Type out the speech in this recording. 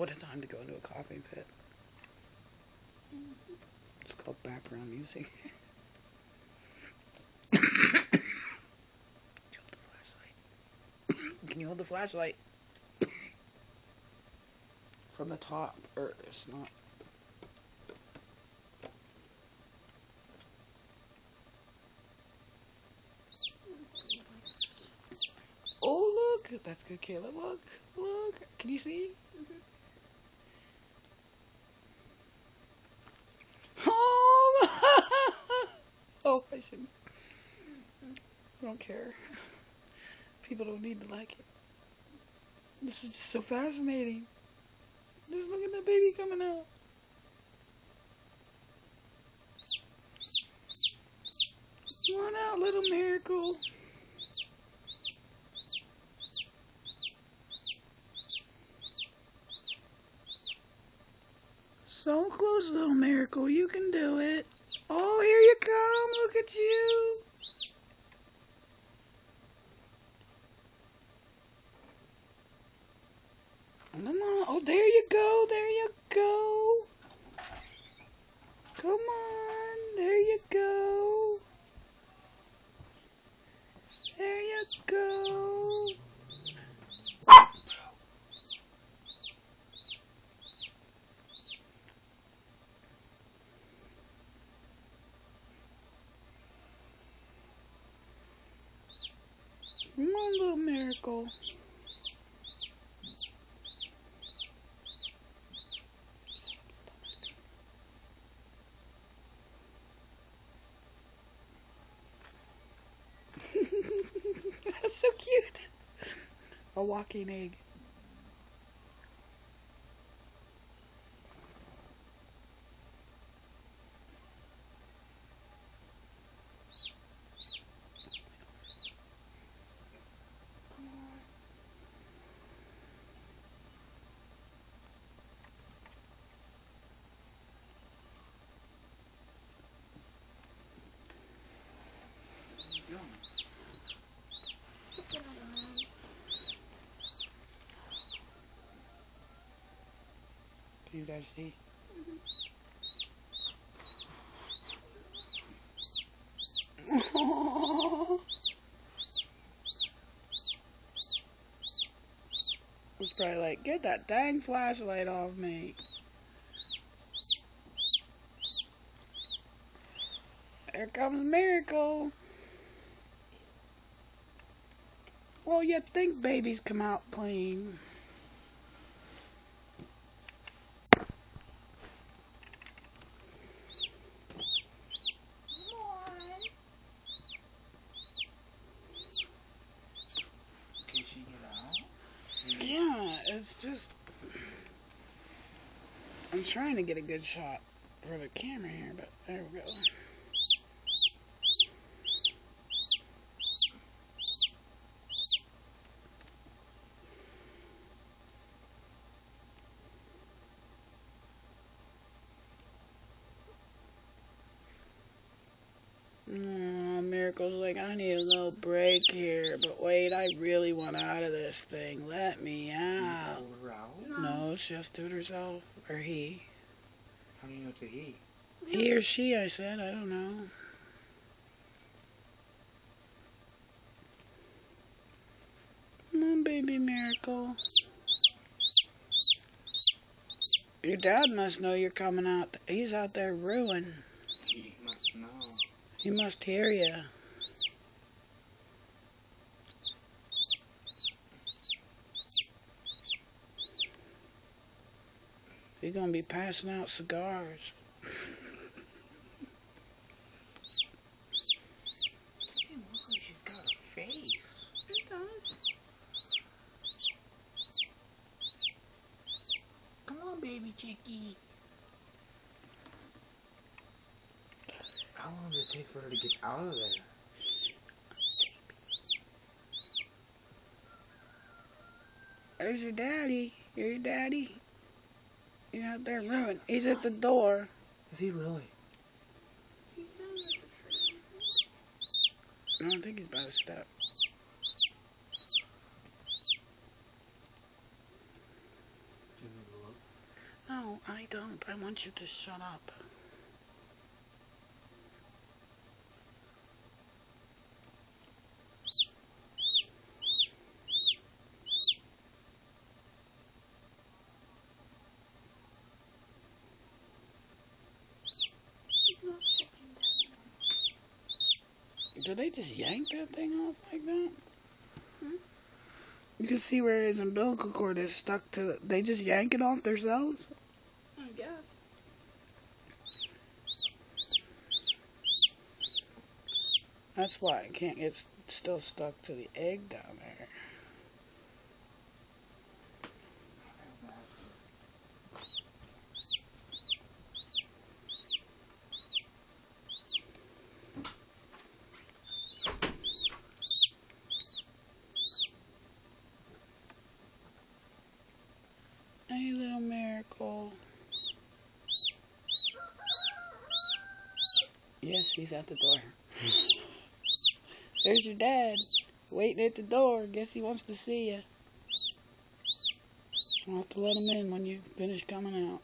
What a time to go into a coughing fit. It's called background music. Can you hold the flashlight? From the top, or it's not. Oh, look! That's good, Kayla. Look! Look! Can you see? Oh! Oh, I shouldn't. I don't care. People don't need to like it. This is just so fascinating. Just look at that baby coming out. Come on out, little miracle. So close, little miracle. You can do it. Oh, here you come. Look at you. Come on. Oh, there you go. There you go. Come on. There you go. There you go. Come on, little miracle. That's so cute. A walking egg. Can you guys see? Aww. It's probably like, get that dang flashlight off me. Here comes Miracle. Well, you'd think babies come out clean. Can she get out? Yeah, it's just... I'm trying to get a good shot for the camera here, but there we go. Miracle's like, I need a little break here, but wait, I really want out of this thing. Let me out. Can you pull her out? No, she just do it herself. Or he. How do you know it's a he? He or she, I said. I don't know. Come on, baby Miracle. Your dad must know you're coming out. He's out there ruining. He must know. He must hear you. He's gonna be passing out cigars. She looks like she's got a face. It does. Come on, baby chickie. How long did it take for her to get out of there? There's your daddy. You're your daddy. He's out there ruining. He's at the door. Is he really? He's down at the tree. I don't think he's by the step. Do you need to look? No, I don't. I want you to shut up. He's not checking down. Did they just yank that thing off like that? Hmm? You can see where his umbilical cord is stuck to. They just yank it off themselves? I guess. That's why it can't. It's still stuck to the egg down there. Hey, little miracle. Yes, he's at the door. There's your dad, waiting at the door. Guess he wants to see you. I'll have to let him in when you finish coming out.